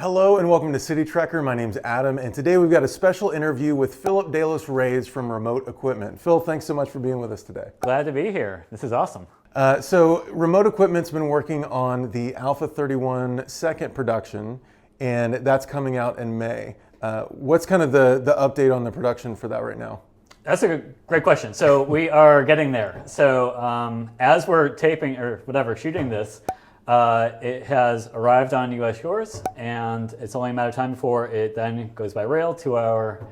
Hello and welcome to City Trekker. My name's Adam, and today we've got a special interview with Philip de Los Reyes from Remote Equipment. Phil, thanks so much for being with us today. Glad to be here. This is awesome. So Remote Equipment's been working on the Alpha 31 second production, and that's coming out in May. What's kind of the update on the production for that right now? That's a great question. So we are getting there. So as we're taping or whatever, shooting this, it has arrived on U.S. shores, and it's only a matter of time before it then goes by rail to our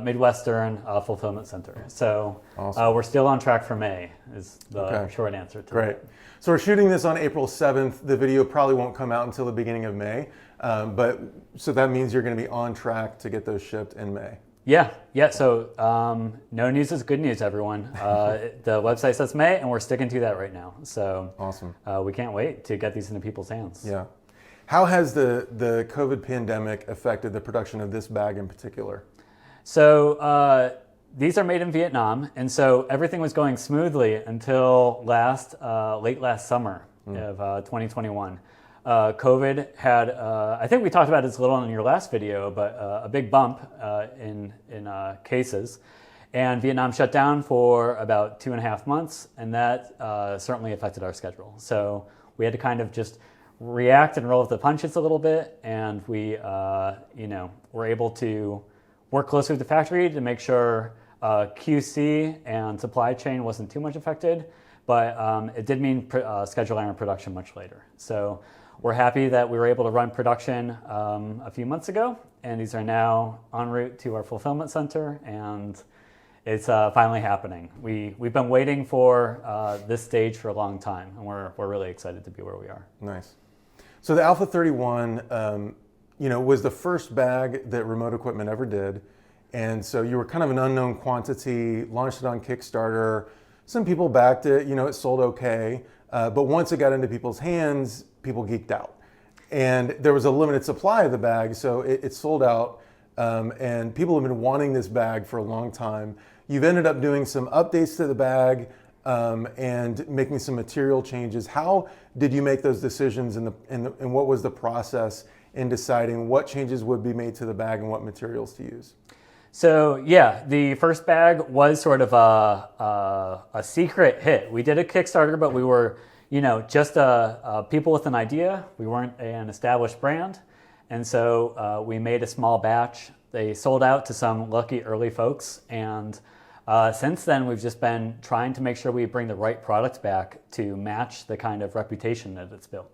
Midwestern fulfillment center. So awesome. We're still on track for May is the short answer to Great. that. So we're shooting this on April 7th. The video probably won't come out until the beginning of May, so that means you're going to be on track to get those shipped in May. Yeah. So no news is good news, everyone. The website says May, and we're sticking to that right now. So awesome. We can't wait to get these into people's hands. Yeah. How has the COVID pandemic affected the production of this bag in particular? So these are made in Vietnam, and so everything was going smoothly until late last summer of 2021. COVID had, I think we talked about this a little in your last video, but a big bump in cases. And Vietnam shut down for about 2.5 months, and that certainly affected our schedule. So we had to kind of just react and roll with the punches a little bit, and we were able to work closely with the factory to make sure QC and supply chain wasn't too much affected, but it did mean scheduling our production much later. So we're happy that we were able to run production a few months ago, and these are now en route to our fulfillment center, and it's finally happening. We've been waiting for this stage for a long time, and we're really excited to be where we are. Nice. So the Alpha 31, was the first bag that Remote Equipment ever did, and so you were kind of an unknown quantity, launched it on Kickstarter. Some people backed it, it sold okay, but once it got into people's hands, people geeked out. And there was a limited supply of the bag, so it sold out, and people have been wanting this bag for a long time. You've ended up doing some updates to the bag and making some material changes. How did you make those decisions, and what was the process in deciding what changes would be made to the bag and what materials to use? So yeah, the first bag was sort of a secret hit. We did a Kickstarter, but we were just people with an idea. We weren't an established brand. And so we made a small batch. They sold out to some lucky early folks. And since then, we've just been trying to make sure we bring the right product back to match the kind of reputation that it's built.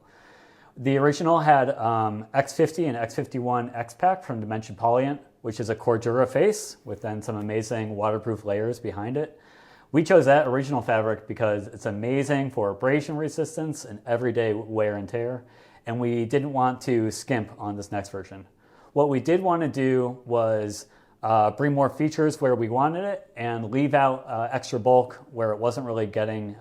The original had X50 and X51 X-Pack from Dimension Polyant, which is a Cordura face with then some amazing waterproof layers behind it. We chose that original fabric because it's amazing for abrasion resistance and everyday wear and tear, and we didn't want to skimp on this next version. What we did want to do was bring more features where we wanted it and leave out extra bulk where it wasn't really getting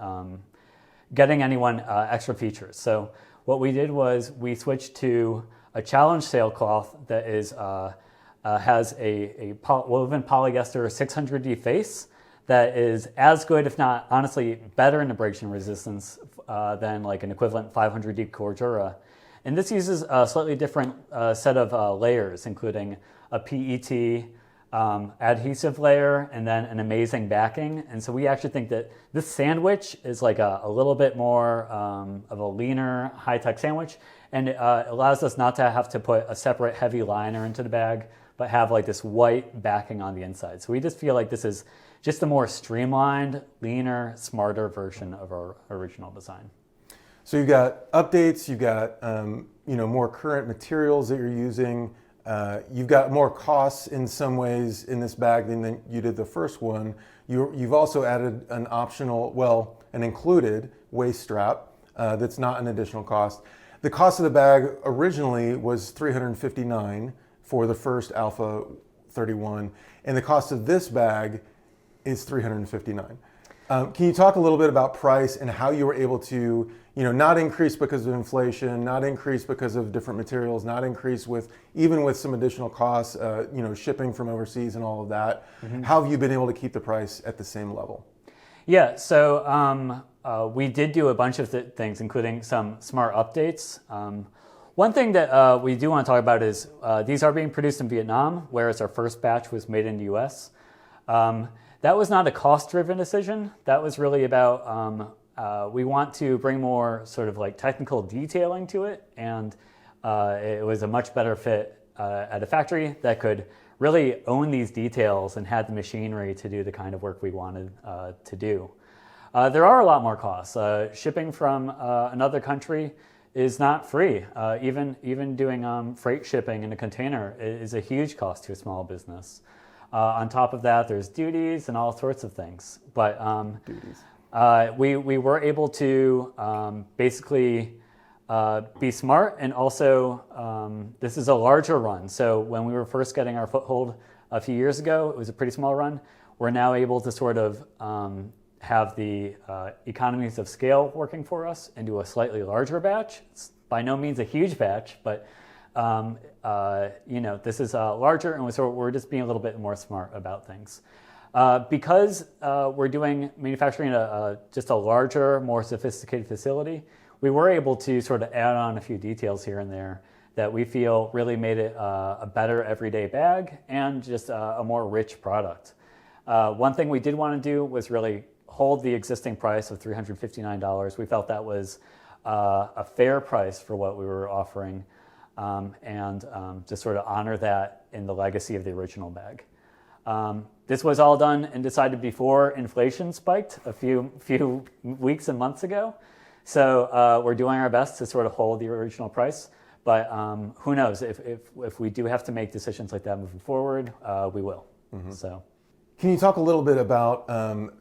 anyone extra features. So what we did was we switched to a challenge sailcloth that has a woven polyester 600D face that is as good, if not honestly better in abrasion resistance than like an equivalent 500D Cordura. And this uses a slightly different set of layers, including a PET adhesive layer and then an amazing backing. And so we actually think that this sandwich is like a little bit more of a leaner, high-tech sandwich, and it allows us not to have to put a separate heavy liner into the bag, but have like this white backing on the inside. So we just feel like this is just a more streamlined, leaner, smarter version of our original design. So you've got updates, you've got more current materials that you're using. You've got more costs in some ways in this bag than you did the first one. You've also added an optional, an included waist strap that's not an additional cost. The cost of the bag originally was $359 for the first Alpha 31, and the cost of this bag is $359. Can you talk a little bit about price and how you were able to, not increase because of inflation, not increase because of different materials, not increase even with some additional costs, shipping from overseas and all of that. Mm-hmm. How have you been able to keep the price at the same level? Yeah, so we did do a bunch of things, including some smart updates. One thing that we do want to talk about is these are being produced in Vietnam, whereas our first batch was made in the U.S. That was not a cost-driven decision. That was really about we want to bring more sort of like technical detailing to it, and it was a much better fit at a factory that could really own these details and had the machinery to do the kind of work we wanted to do. There are a lot more costs. Shipping from another country is not free. Even doing freight shipping in a container is a huge cost to a small business. On top of that, there's duties and all sorts of things. But we were able to basically be smart, and also this is a larger run. So when we were first getting our foothold a few years ago, it was a pretty small run. We're now able to sort of have the economies of scale working for us and do a slightly larger batch. It's by no means a huge batch, but this is larger, and we're just being a little bit more smart about things. Because we're doing manufacturing at just a larger, more sophisticated facility, we were able to sort of add on a few details here and there that we feel really made it a better everyday bag and just a more rich product. One thing we did want to do was really hold the existing price of $359. We felt that was a fair price for what we were offering, and just sort of honor that in the legacy of the original bag. This was all done and decided before inflation spiked a few weeks and months ago. So we're doing our best to sort of hold the original price. But who knows, if we do have to make decisions like that moving forward, we will. Mm-hmm. So. Can you talk a little bit about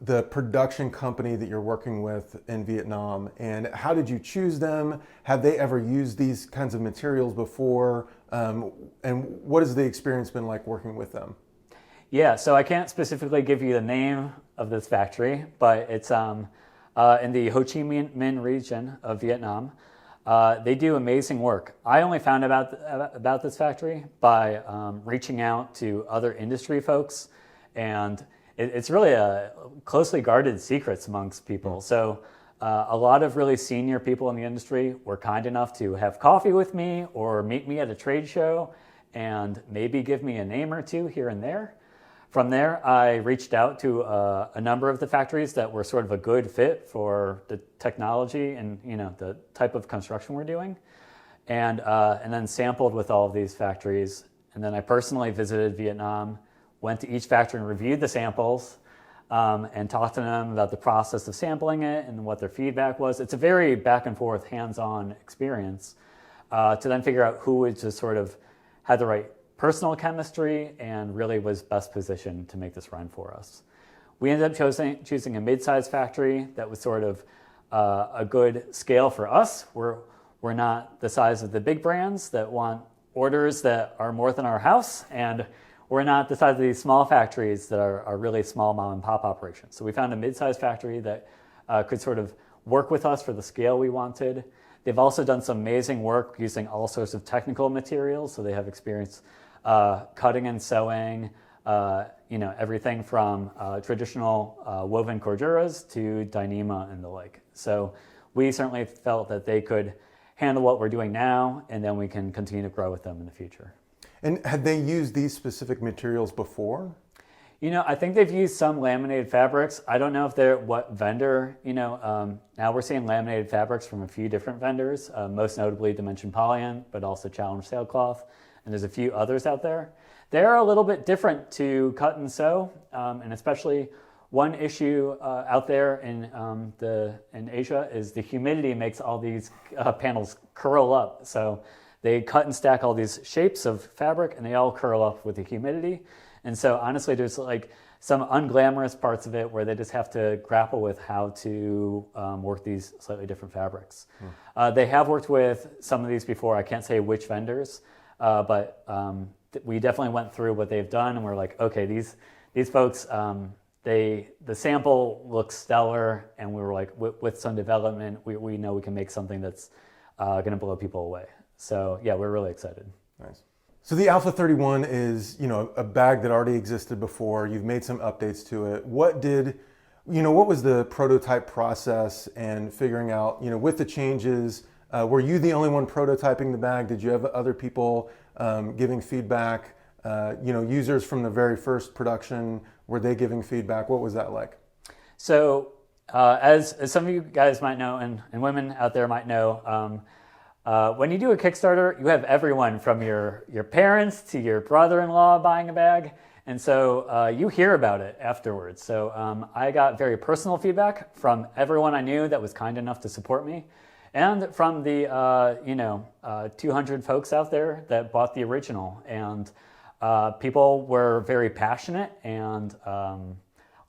the production company that you're working with in Vietnam, and how did you choose them? Have they ever used these kinds of materials before? And what has the experience been like working with them? Yeah, so I can't specifically give you the name of this factory, but it's in the Ho Chi Minh region of Vietnam. They do amazing work. I only found about this factory by reaching out to other industry folks. And it's really a closely guarded secrets amongst people. So a lot of really senior people in the industry were kind enough to have coffee with me or meet me at a trade show and maybe give me a name or two here and there. From there, I reached out to a number of the factories that were sort of a good fit for the technology and the type of construction we're doing, and then sampled with all of these factories. And then I personally visited Vietnam, went to each factory and reviewed the samples, and talked to them about the process of sampling it and what their feedback was. It's a very back and forth, hands-on experience to then figure out who would just sort of had the right personal chemistry and really was best positioned to make this run for us. We ended up choosing a mid-sized factory that was sort of a good scale for us. We're not the size of the big brands that want orders that are more than our house, and we're not the size of these small factories that are really small mom and pop operations. So we found a mid-sized factory that could sort of work with us for the scale we wanted. They've also done some amazing work using all sorts of technical materials. So they have experience cutting and sewing, everything from traditional woven corduras to Dyneema and the like. So we certainly felt that they could handle what we're doing now, and then we can continue to grow with them in the future. And had they used these specific materials before? I think they've used some laminated fabrics. I don't know if they're what vendor, now we're seeing laminated fabrics from a few different vendors, most notably Dimension Polyant, but also Challenge Sailcloth, and there's a few others out there. They're a little bit different to cut and sew, and especially one issue out there in Asia is the humidity makes all these panels curl up. So they cut and stack all these shapes of fabric, and they all curl up with the humidity. And so honestly, there's like some unglamorous parts of it where they just have to grapple with how to work these slightly different fabrics. They have worked with some of these before. I can't say which vendors, but we definitely went through what they've done, and we're like, okay, these folks, the sample looks stellar, and we were like, with some development, we know we can make something that's going to blow people away. So yeah, we're really excited. Nice. So the Alpha 31 is, a bag that already existed before. You've made some updates to it. What was the prototype process and figuring out, with the changes, Were you the only one prototyping the bag? Did you have other people giving feedback? Users from the very first production, were they giving feedback? What was that like? So, as some of you guys might know, and women out there might know, when you do a Kickstarter, you have everyone from your parents to your brother-in-law buying a bag. And so you hear about it afterwards. So I got very personal feedback from everyone I knew that was kind enough to support me, and from the 200 folks out there that bought the original. And people were very passionate and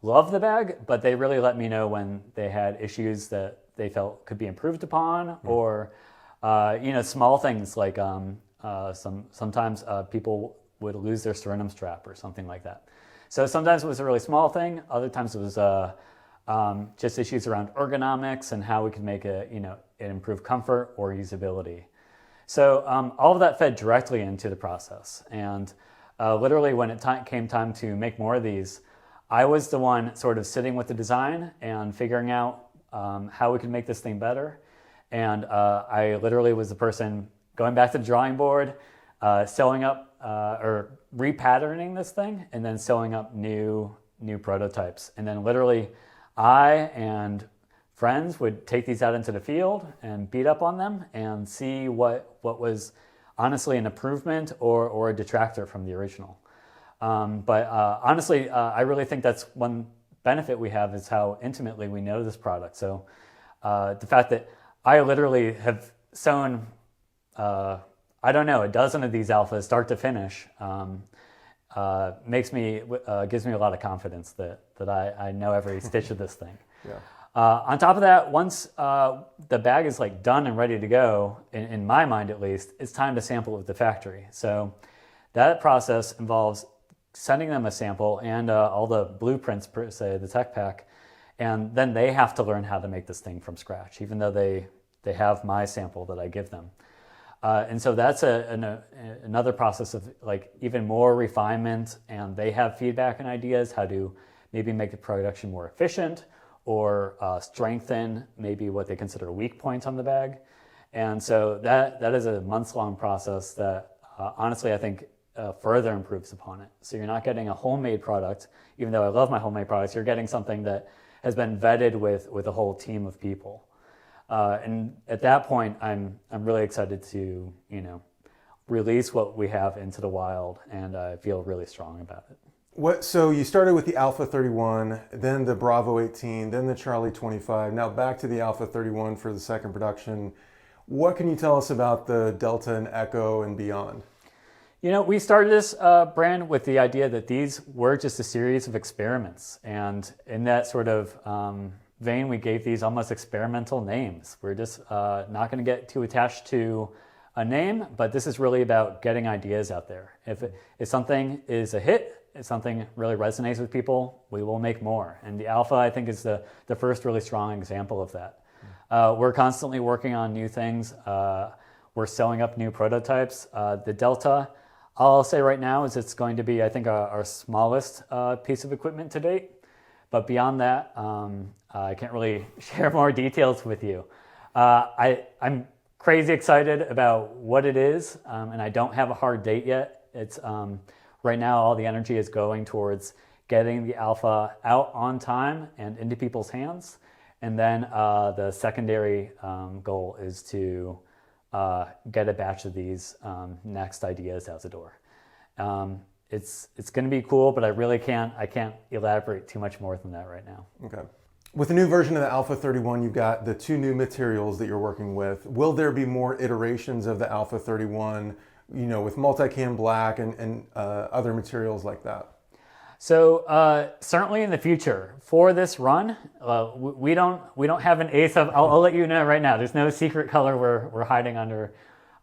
loved the bag, but they really let me know when they had issues that they felt could be improved upon, or small things like sometimes people would lose their sternum strap or something like that. So sometimes it was a really small thing. Other times it was just issues around ergonomics and how we could make it improve comfort or usability. So all of that fed directly into the process. And literally when it came time to make more of these, I was the one sort of sitting with the design and figuring out how we could make this thing better. And I literally was the person going back to the drawing board, sewing up or repatterning this thing, and then sewing up new prototypes. And then literally I and friends would take these out into the field and beat up on them and see what was honestly an improvement or a detractor from the original. But honestly, I really think that's one benefit we have, is how intimately we know this product. So the fact that I literally have sewn a dozen of these alphas start to finish, gives me a lot of confidence that I know every stitch of this thing. Yeah. On top of that, once the bag is like done and ready to go, in my mind at least, it's time to sample it with the factory. So that process involves sending them a sample and all the blueprints, per se, the tech pack, and then they have to learn how to make this thing from scratch, even though they have my sample that I give them. And so that's another process of like even more refinement, and they have feedback and ideas how to maybe make the production more efficient, or strengthen maybe what they consider weak points on the bag. And so that is a months-long process that honestly I think further improves upon it. So you're not getting a homemade product, even though I love my homemade products, you're getting something that has been vetted with a whole team of people. And at that point, I'm really excited to release what we have into the wild, and I feel really strong about it. So you started with the Alpha 31, then the Bravo 18, then the Charlie 25. Now back to the Alpha 31 for the second production. What can you tell us about the Delta and Echo and beyond? We started this brand with the idea that these were just a series of experiments, and in that sort of vein, we gave these almost experimental names. We're just not going to get too attached to a name, but this is really about getting ideas out there. If something is a hit, if something really resonates with people, we will make more. And the Alpha, I think, is the first really strong example of that. We're constantly working on new things. We're sewing up new prototypes. The Delta, all I'll say right now is it's going to be, I think, our smallest piece of equipment to date. But beyond that, I can't really share more details with you. I'm crazy excited about what it is, and I don't have a hard date yet. It's right now all the energy is going towards getting the Alpha out on time and into people's hands, and then the secondary goal is to get a batch of these next ideas out the door. It's going to be cool, but I can't elaborate too much more than that right now. Okay. With the new version of the Alpha 31, you've got the two new materials that you're working with. Will there be more iterations of the Alpha 31, with multicam black and other materials like that? So certainly in the future, for this run, we don't have an ace of. I'll let you know right now. There's no secret color we're hiding under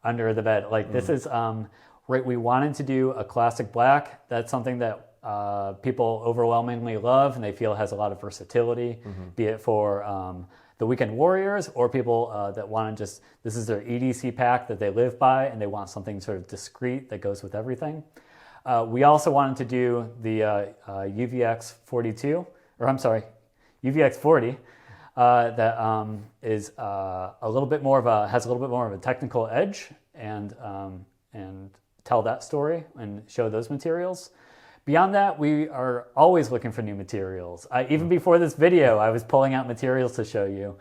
the bed. Like this is. Right, we wanted to do a classic black. That's something that people overwhelmingly love and they feel has a lot of versatility, be it for the weekend warriors or people that want to this is their EDC pack that they live by and they want something sort of discreet that goes with everything. We also wanted to do the UVX 42, or I'm sorry, UVX 40, that is a little bit more of a has a little bit more of a technical edge, and tell that story and show those materials. Beyond that, we are always looking for new materials. Even before this video, I was pulling out materials to show you.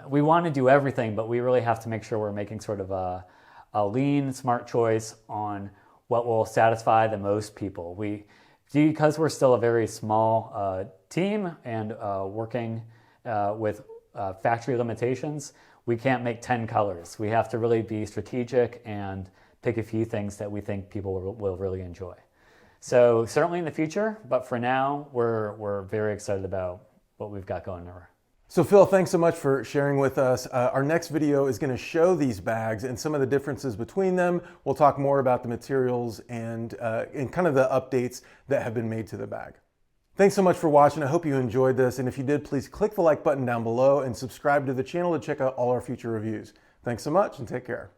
We want to do everything, but we really have to make sure we're making sort of a lean, smart choice on what will satisfy the most people. Because we're still a very small team and working with factory limitations, we can't make 10 colors. We have to really be strategic and pick a few things that we think people will really enjoy. So certainly in the future, but for now, we're very excited about what we've got going on. So Phil, thanks so much for sharing with us. Our next video is going to show these bags and some of the differences between them. We'll talk more about the materials and kind of the updates that have been made to the bag. Thanks so much for watching. I hope you enjoyed this. And if you did, please click the like button down below and subscribe to the channel to check out all our future reviews. Thanks so much and take care.